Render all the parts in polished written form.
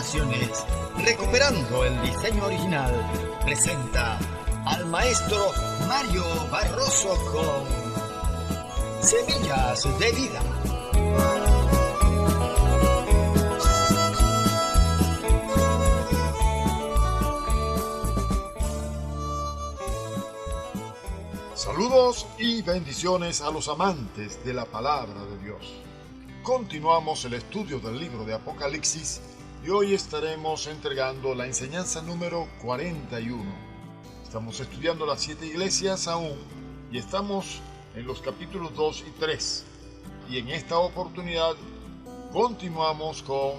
Producciones, recuperando el diseño original, presenta al maestro Mario Barroso con Semillas de Vida. Saludos y bendiciones a los amantes de la palabra de Dios. Continuamos el estudio del libro de Apocalipsis y hoy estaremos entregando la enseñanza número 41. Estamos estudiando las 7 iglesias aún y estamos en los capítulos 2 y 3. Y en esta oportunidad continuamos con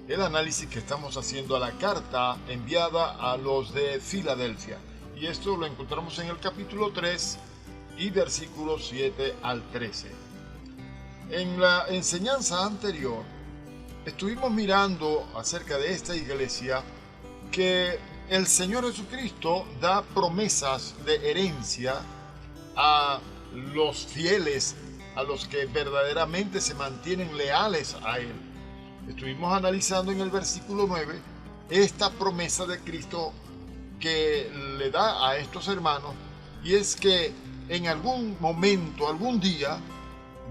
el análisis que estamos haciendo a la carta enviada a los de Filadelfia. Y esto lo encontramos en el capítulo 3 y versículos 7 al 13. En la enseñanza anterior estuvimos mirando acerca de esta iglesia que el Señor Jesucristo da promesas de herencia a los fieles, a los que verdaderamente se mantienen leales a Él. Estuvimos analizando en el versículo 9 esta promesa de Cristo que le da a estos hermanos, y es que en algún momento, algún día,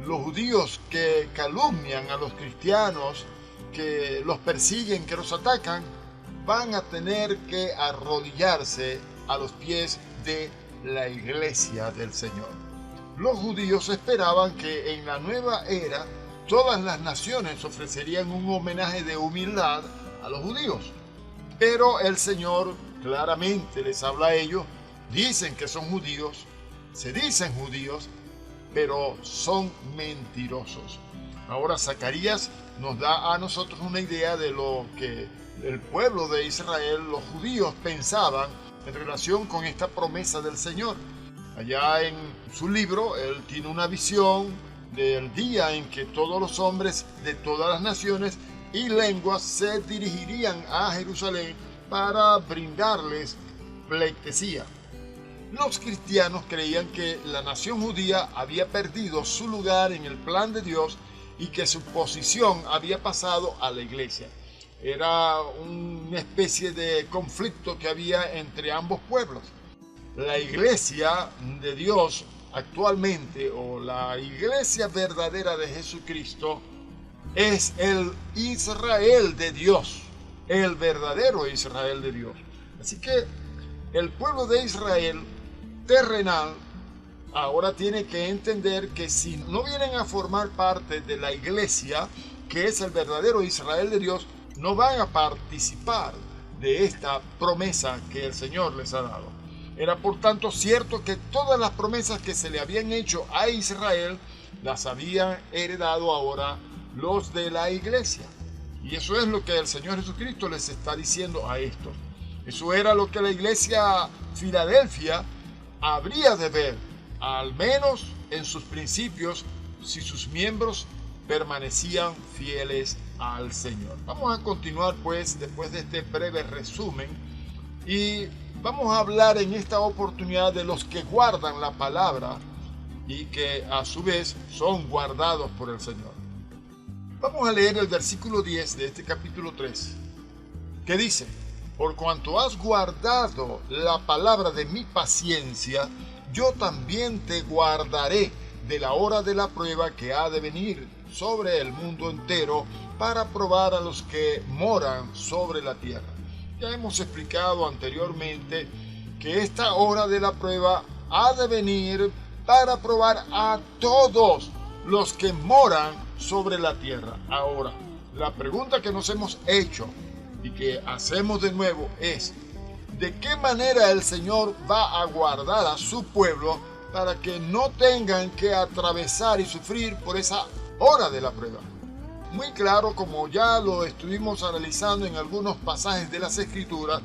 los judíos que calumnian a los cristianos, que los persiguen, que los atacan, van a tener que arrodillarse a los pies de la iglesia del Señor. Los judíos esperaban que en la nueva era todas las naciones ofrecerían un homenaje de humildad a los judíos. Pero el Señor claramente les habla a ellos, dicen que son judíos, se dicen judíos, pero son mentirosos. Ahora Zacarías nos da a nosotros una idea de lo que el pueblo de Israel, los judíos, pensaban en relación con esta promesa del Señor. Allá en su libro, él tiene una visión del día en que todos los hombres de todas las naciones y lenguas se dirigirían a Jerusalén para brindarles pleitesía. Los cristianos creían que la nación judía había perdido su lugar en el plan de Dios y que su posición había pasado a la iglesia. Era una especie de conflicto que había entre ambos pueblos. La iglesia de Dios actualmente, o la iglesia verdadera de Jesucristo, es el Israel de Dios, el verdadero Israel de Dios. Así que el pueblo de Israel terrenal ahora tiene que entender que si no vienen a formar parte de la iglesia, que es el verdadero Israel de Dios, no van a participar de esta promesa que el Señor les ha dado. Era por tanto cierto que todas las promesas que se le habían hecho a Israel las habían heredado ahora los de la iglesia. Y eso es lo que el Señor Jesucristo les está diciendo a estos. Eso era lo que la iglesia Filadelfia habría de ver, al menos en sus principios, si sus miembros permanecían fieles al Señor. Vamos a continuar pues después de este breve resumen y vamos a hablar en esta oportunidad de los que guardan la palabra y que a su vez son guardados por el Señor. Vamos a leer el versículo 10 de este capítulo 3, que dice: por cuanto has guardado la palabra de mi paciencia, yo también te guardaré de la hora de la prueba que ha de venir sobre el mundo entero para probar a los que moran sobre la tierra. Ya hemos explicado anteriormente que esta hora de la prueba ha de venir para probar a todos los que moran sobre la tierra. Ahora, la pregunta que nos hemos hecho y que hacemos de nuevo es: ¿de qué manera el Señor va a guardar a su pueblo para que no tengan que atravesar y sufrir por esa hora de la prueba? Muy claro, como ya lo estuvimos analizando en algunos pasajes de las Escrituras,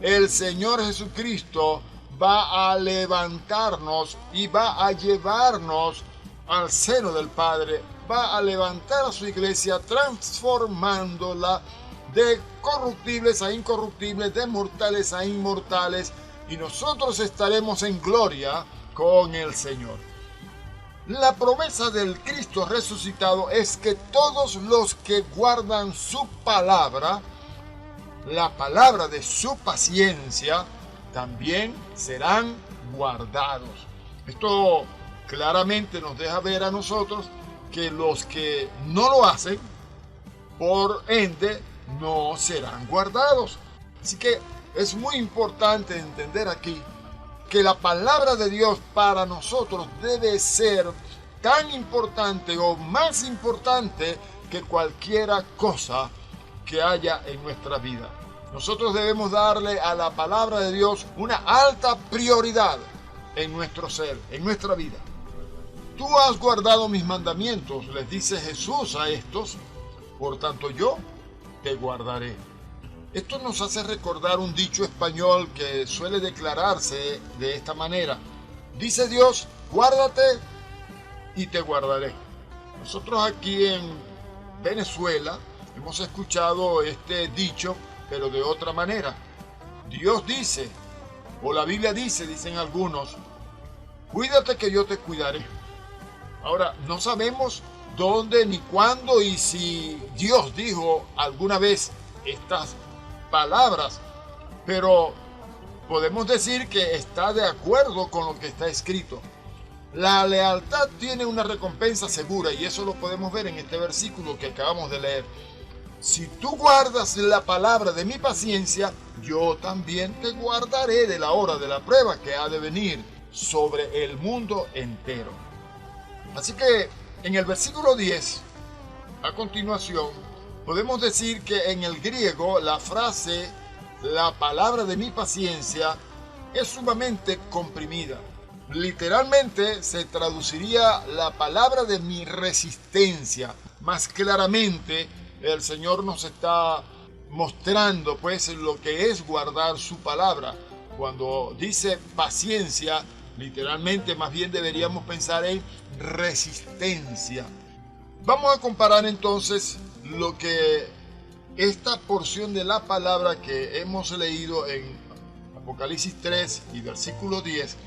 el Señor Jesucristo va a levantarnos y va a llevarnos al seno del Padre, va a levantar a su iglesia transformándola de corruptibles a incorruptibles, de mortales a inmortales, y nosotros estaremos en gloria con el Señor. La promesa del Cristo resucitado es que todos los que guardan su palabra la palabra de su paciencia, también serán guardados. Esto claramente nos deja ver a nosotros que los que no lo hacen, por ende, no serán guardados. Así que es muy importante entender aquí que la palabra de Dios para nosotros debe ser tan importante o más importante que cualquier cosa que haya en nuestra vida. Nosotros debemos darle a la palabra de Dios una alta prioridad en nuestro ser, en nuestra vida. Tú has guardado mis mandamientos, les dice Jesús a estos, por tanto yo te guardaré. Esto nos hace recordar un dicho español que suele declararse de esta manera. Dice Dios, guárdate y te guardaré. Nosotros aquí en Venezuela hemos escuchado este dicho, pero de otra manera. Dios dice, o la Biblia dice, dicen algunos, cuídate que yo te cuidaré. Ahora, no sabemos dónde ni cuándo y si Dios dijo alguna vez estas palabras, pero podemos decir que está de acuerdo con lo que está escrito. La lealtad tiene una recompensa segura y eso lo podemos ver en este versículo que acabamos de leer. Si tú guardas la palabra de mi paciencia, yo también te guardaré de la hora de la prueba que ha de venir sobre el mundo entero. Así que en el versículo 10, a continuación, podemos decir que en el griego la frase, la palabra de mi paciencia, es sumamente comprimida. Literalmente se traduciría la palabra de mi resistencia. Más claramente, el Señor nos está mostrando pues lo que es guardar su palabra. Cuando dice paciencia, literalmente más bien deberíamos pensar en resistencia. Vamos a comparar entonces lo que esta porción de la palabra que hemos leído en Apocalipsis 3 y versículo 10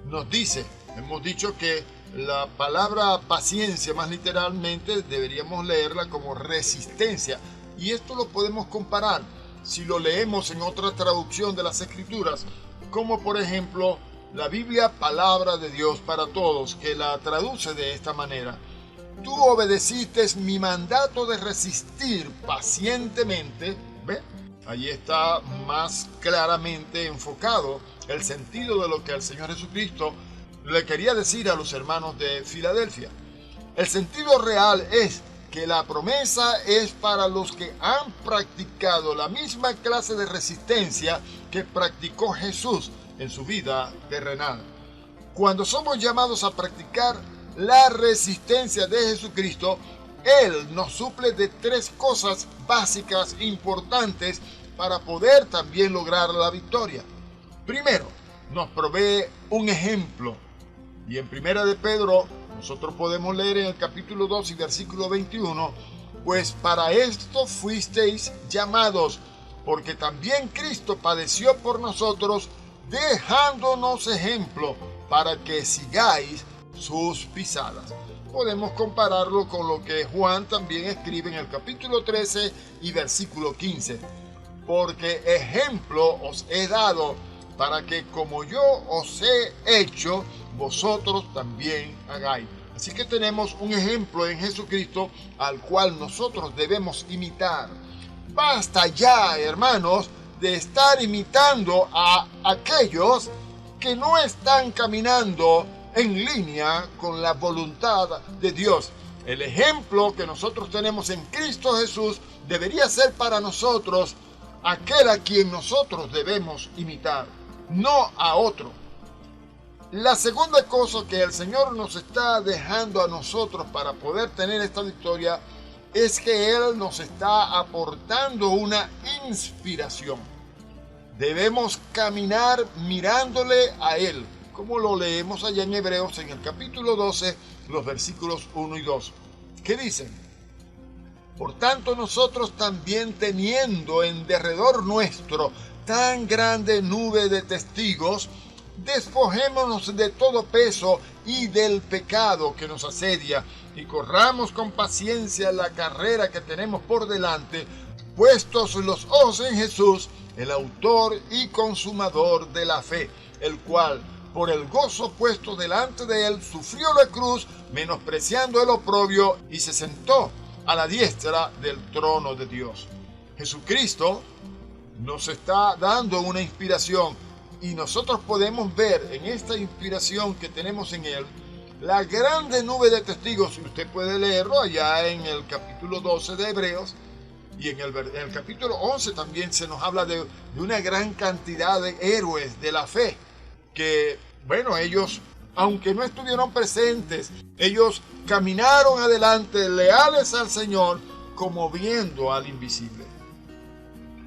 nos dice. Hemos dicho que la palabra paciencia, más literalmente, deberíamos leerla como resistencia. Y esto lo podemos comparar si lo leemos en otra traducción de las Escrituras, como por ejemplo la Biblia Palabra de Dios para Todos, que la traduce de esta manera. Tú obedeciste mi mandato de resistir pacientemente. ¿Ve? Allí está más claramente enfocado el sentido de lo que el Señor Jesucristo le quería decir a los hermanos de Filadelfia. El sentido real es que la promesa es para los que han practicado la misma clase de resistencia que practicó Jesús en su vida terrenal. Cuando somos llamados a practicar la resistencia de Jesucristo, Él nos suple de tres cosas básicas importantes para poder también lograr la victoria. Primero, nos provee un ejemplo. Y en Primera de Pedro, nosotros podemos leer en el capítulo 2 y versículo 21, pues para esto fuisteis llamados, porque también Cristo padeció por nosotros, dejándonos ejemplo para que sigáis sus pisadas. Podemos compararlo con lo que Juan también escribe en el capítulo 13 y versículo 15. Porque ejemplo os he dado, para que como yo os he hecho, vosotros también hagáis. Así que tenemos un ejemplo en Jesucristo al cual nosotros debemos imitar. Basta ya, hermanos, de estar imitando a aquellos que no están caminando en línea con la voluntad de Dios. El ejemplo que nosotros tenemos en Cristo Jesús debería ser para nosotros aquel a quien nosotros debemos imitar, no a otro. La segunda cosa que el Señor nos está dejando a nosotros para poder tener esta victoria es que Él nos está aportando una inspiración. Debemos caminar mirándole a Él, como lo leemos allá en Hebreos en el capítulo 12, los versículos 1 y 2, que dicen: por tanto nosotros también, teniendo en derredor nuestro tan grande nube de testigos, despojémonos de todo peso y del pecado que nos asedia, y corramos con paciencia la carrera que tenemos por delante, puestos los ojos en Jesús, el autor y consumador de la fe, el cual, por el gozo puesto delante de él, sufrió la cruz, menospreciando el oprobio, y se sentó a la diestra del trono de Dios. Jesucristo nos está dando una inspiración, y nosotros podemos ver en esta inspiración que tenemos en él la grande nube de testigos. Usted puede leerlo allá en el capítulo 12 de Hebreos, y en el capítulo 11 también se nos habla de una gran cantidad de héroes de la fe, que, bueno, ellos, aunque no estuvieron presentes, ellos caminaron adelante leales al Señor, como viendo al invisible.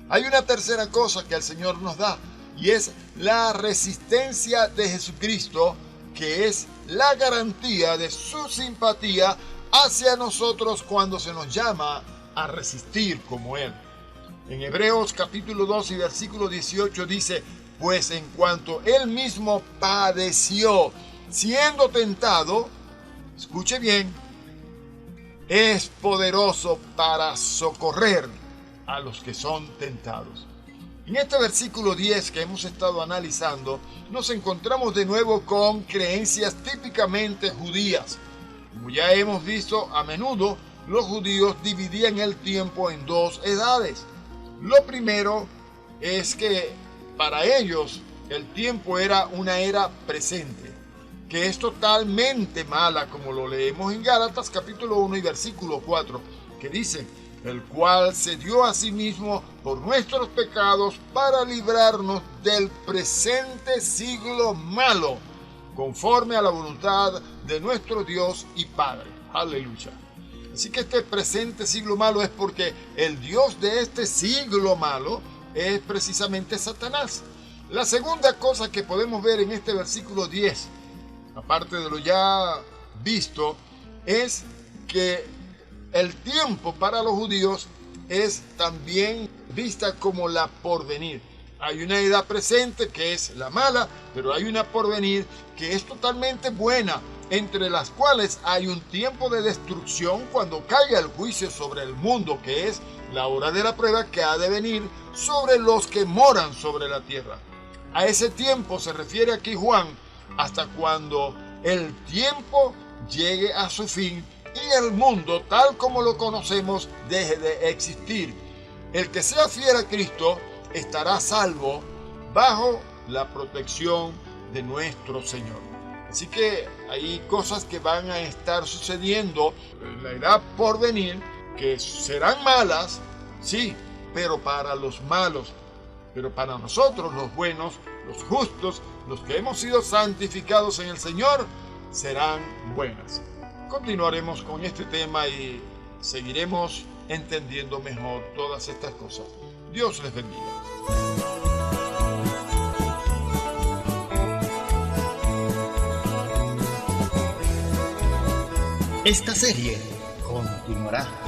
Hay una tercera cosa que el Señor nos da, y es la resistencia de Jesucristo, que es la garantía de su simpatía hacia nosotros cuando se nos llama a resistir como Él. En Hebreos capítulo 2 y versículo 18 dice: pues en cuanto Él mismo padeció siendo tentado, escuche bien, es poderoso para socorrer a los que son tentados. En este versículo 10 que hemos estado analizando, nos encontramos de nuevo con creencias típicamente judías. Como ya hemos visto, a menudo los judíos dividían el tiempo en dos edades. Lo primero es que para ellos el tiempo era una era presente, que es totalmente mala, como lo leemos en Gálatas capítulo 1 y versículo 4, que dice: el cual se dio a sí mismo por nuestros pecados para librarnos del presente siglo malo, conforme a la voluntad de nuestro Dios y Padre. Aleluya. Así que este presente siglo malo es porque el Dios de este siglo malo es precisamente Satanás. La segunda cosa que podemos ver en este versículo 10, aparte de lo ya visto, es que el tiempo para los judíos es también vista como la porvenir. Hay una edad presente que es la mala, pero hay una porvenir que es totalmente buena, entre las cuales hay un tiempo de destrucción cuando caiga el juicio sobre el mundo, que es la hora de la prueba que ha de venir sobre los que moran sobre la tierra. A ese tiempo se refiere aquí Juan, hasta cuando el tiempo llegue a su fin y el mundo, tal como lo conocemos, deje de existir. El que sea fiel a Cristo estará salvo bajo la protección de nuestro Señor. Así que hay cosas que van a estar sucediendo en la edad por venir, que serán malas, sí, pero para los malos. Pero para nosotros, los buenos, los justos, los que hemos sido santificados en el Señor, serán buenas. Continuaremos con este tema y seguiremos entendiendo mejor todas estas cosas. Dios les bendiga. Esta serie continuará.